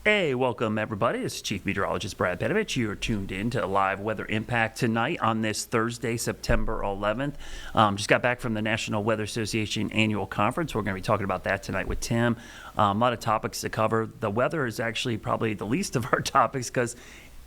Hey, welcome everybody. This is Chief Meteorologist Brad Panovich. You're tuned in to Live Weather Impact tonight on this Thursday, September 11th. Just got back from the National Weather Association annual conference. We're going to be talking about that tonight with Tim. A lot of topics to cover. The weather is actually probably the least of our topics because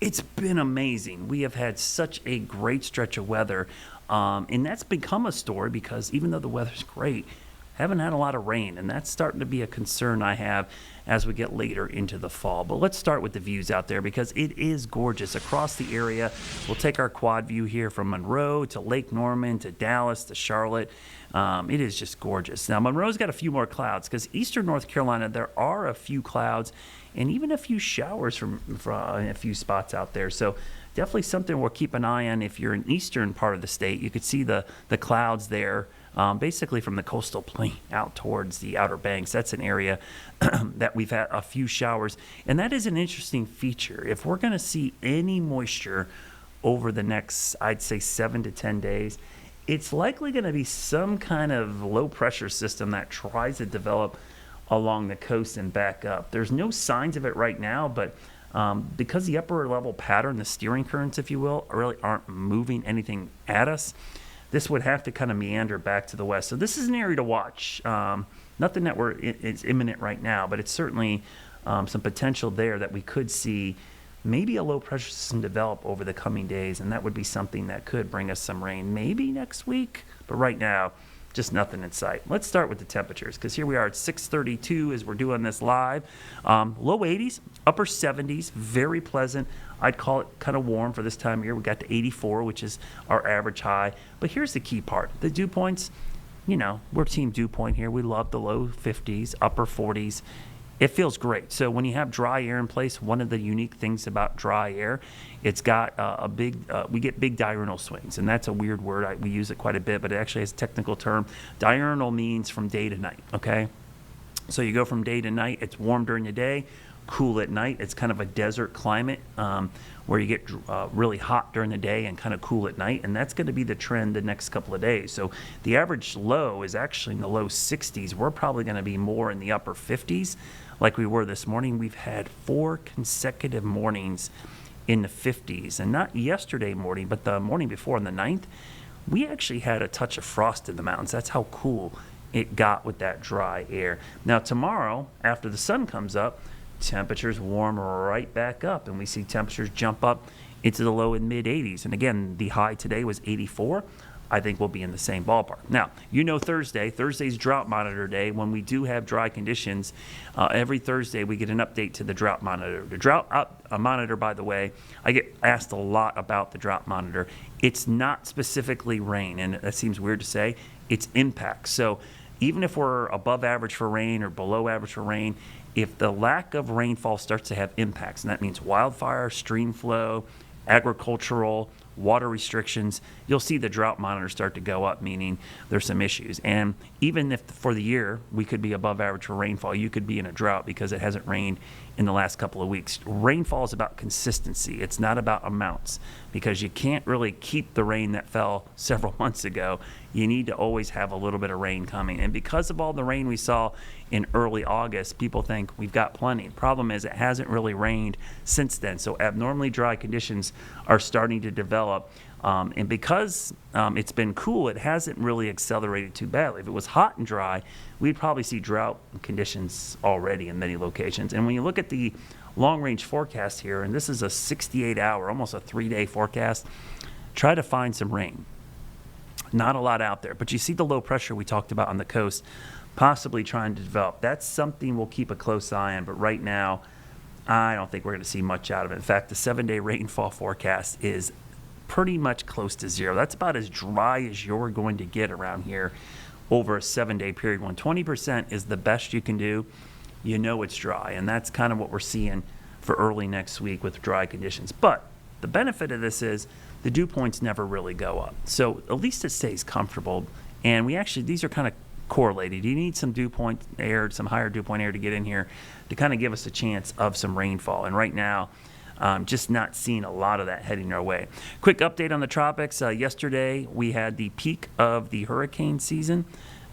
it's been amazing. We have had such a great stretch of weather, and that's become a story because even though the weather's great, haven't had a lot of rain, and that's starting to be a concern I have as we get later into the fall. But let's start with the views out there because it is gorgeous across the area. We'll take our quad view here from Monroe to Lake Norman to Dallas to Charlotte. It is just gorgeous. Now, Monroe's got a few more clouds because eastern North Carolina, there are a few clouds and even a few showers from a few spots out there. So definitely something we'll keep an eye on. If you're in eastern part of the state, you could see the clouds there. Basically from the coastal plain out towards the Outer Banks. That's an area that we've had a few showers. And that is an interesting feature. If we're going to see any moisture over the next, I'd say 7 to 10 days, it's likely going to be some kind of low pressure system that tries to develop along the coast and back up. There's no signs of it right now, but because the upper level pattern, the steering currents, if you will, really aren't moving anything at us, this would have to kind of meander back to the west. So this is an area to watch. Nothing that it's imminent right now, but it's certainly some potential there that we could see maybe a low pressure system develop over the coming days, and that would be something that could bring us some rain maybe next week. But right now, just nothing in sight. Let's start with the temperatures because here we are at 6:32 as we're doing this live. Low 80s, upper 70s, very pleasant. I'd call it kind of warm for this time of year. We got to 84, which is our average high. But here's the key part. The dew points, we're team dew point here. We love the low 50s, upper 40s. It feels great. So when you have dry air in place, one of the unique things about dry air, it's got we get big diurnal swings. And that's a weird word. We use it quite a bit, but it actually has a technical term. Diurnal means from day to night, okay? So you go from day to night. It's warm during the day, cool at night. It's kind of a desert climate where you get really hot during the day and kind of cool at night, and that's going to be the trend the next couple of days. So the average low is actually in the low 60s. We're probably going to be more in the upper 50s like we were this morning. We've had 4 consecutive mornings in the 50s, and not yesterday morning, but the morning before on the 9th, we actually had a touch of frost in the mountains. That's how cool it got with that dry air. Now tomorrow, after the sun comes up, temperatures warm right back up, and we see temperatures jump up into the low and mid 80s. And again, the high today was 84. I think we'll be in the same ballpark. Now, Thursday's drought monitor day. When we do have dry conditions, every Thursday we get an update to the drought monitor. The drought monitor, by the way, I get asked a lot about the drought monitor. It's not specifically rain, and that seems weird to say. It's impact. So even if we're above average for rain or below average for rain, if the lack of rainfall starts to have impacts, and that means wildfire, stream flow, agricultural, water restrictions, you'll see the drought monitor start to go up, meaning there's some issues. And even if for the year we could be above average for rainfall, you could be in a drought because it hasn't rained in the last couple of weeks. Rainfall is about consistency. It's not about amounts because you can't really keep the rain that fell several months ago. You need to always have a little bit of rain coming. And because of all the rain we saw in early August, people think we've got plenty. Problem is it hasn't really rained since then. So abnormally dry conditions are starting to develop. And because it's been cool, it hasn't really accelerated too badly. If it was hot and dry, we'd probably see drought conditions already in many locations. And when you look at the long-range forecast here, and this is a 68-hour, almost a 3-day forecast, try to find some rain. Not a lot out there, but you see the low pressure we talked about on the coast possibly trying to develop. That's something we'll keep a close eye on, but right now, I don't think we're going to see much out of it. In fact, the 7-day rainfall forecast is pretty much close to zero. That's about as dry as you're going to get around here over a 7-day period. When 20% is the best you can do, you know it's dry, and that's kind of what we're seeing for early next week with dry conditions. But the benefit of this is the dew points never really go up. So at least it stays comfortable. And these are kind of correlated. You need some dew point air, some higher dew point air to get in here to kind of give us a chance of some rainfall. And right now, just not seeing a lot of that heading our way. Quick update on the tropics. Yesterday, we had the peak of the hurricane season.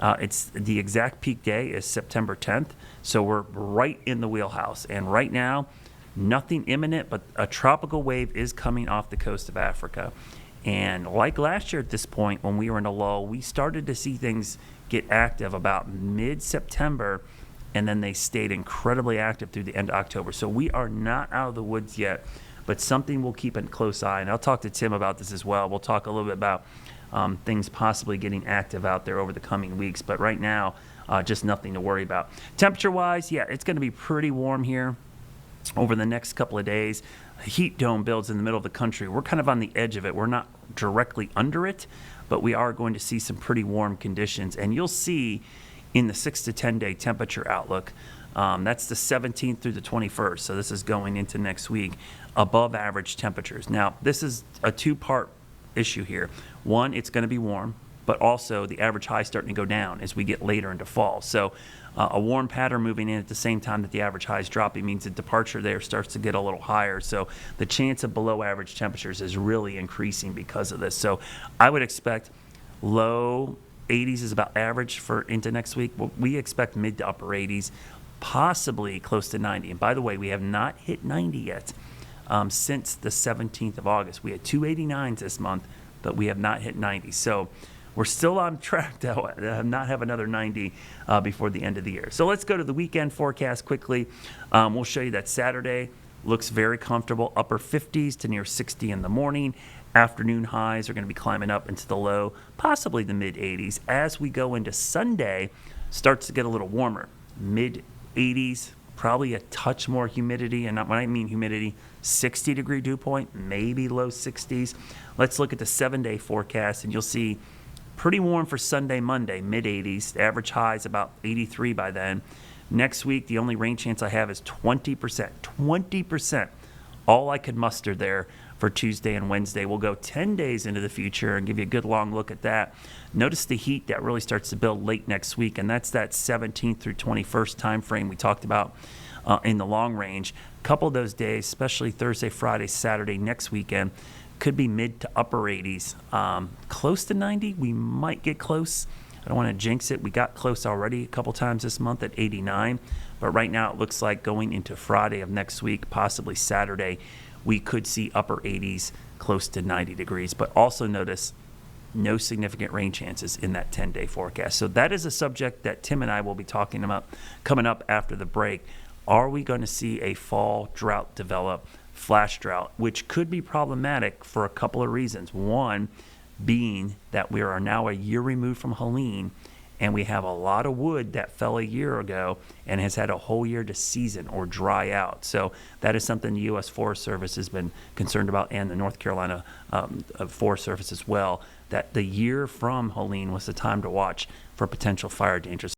It's the exact peak day is September 10th, so we're right in the wheelhouse. And right now, nothing imminent, but a tropical wave is coming off the coast of Africa. And like last year at this point, when we were in a lull, we started to see things get active about mid-September, and then they stayed incredibly active through the end of October. So we are not out of the woods yet, but something we'll keep a close eye. And I'll talk to Tim about this as well. We'll talk a little bit about things possibly getting active out there over the coming weeks. But right now, just nothing to worry about. Temperature-wise, yeah, it's going to be pretty warm here over the next couple of days. A heat dome builds in the middle of the country. We're kind of on the edge of it. We're not directly under it, but we are going to see some pretty warm conditions. And you'll see in the 6 to 10 day temperature outlook, that's the 17th through the 21st. So this is going into next week, above average temperatures. Now, this is a two-part issue here. One, it's going to be warm, but also the average high starting to go down as we get later into fall. So a warm pattern moving in at the same time that the average high is dropping means the departure there starts to get a little higher. So the chance of below average temperatures is really increasing because of this. So I would expect low 80s is about average for into next week. We expect mid to upper 80s, possibly close to 90. And by the way, we have not hit 90 yet since the 17th of August. We had 289s this month, but we have not hit 90. So we're still on track to not have another 90 before the end of the year. So let's go to the weekend forecast quickly. We'll show you that Saturday looks very comfortable, upper 50s to near 60 in the morning. Afternoon highs are going to be climbing up into the low, possibly the mid 80s. As we go into Sunday, starts to get a little warmer, mid 80s, probably a touch more humidity. And when I mean humidity, 60 degree dew point, maybe low 60s. Let's look at the 7-day forecast, and you'll see pretty warm for Sunday, Monday, mid 80s. Average high is about 83 by then. Next week, the only rain chance I have is 20%. 20%. All I could muster there for Tuesday and Wednesday. We'll go 10 days into the future and give you a good long look at that. Notice the heat that really starts to build late next week, and that's that 17th through 21st time frame we talked about in the long range. A couple of those days, especially Thursday, Friday, Saturday, next weekend, could be mid to upper 80s. Close to 90, we might get close. I don't want to jinx it. We got close already a couple times this month at 89. But right now it looks like going into Friday of next week, possibly Saturday, we could see upper 80s, close to 90 degrees. But also notice no significant rain chances in that 10-day forecast. So that is a subject that Tim and I will be talking about coming up after the break. Are we going to see a fall drought develop, flash drought, which could be problematic for a couple of reasons. One being that we are now a year removed from Helene, and we have a lot of wood that fell a year ago and has had a whole year to season or dry out. So that is something the U.S. Forest Service has been concerned about, and the North Carolina Forest Service as well, that the year from Helene was the time to watch for potential fire dangers.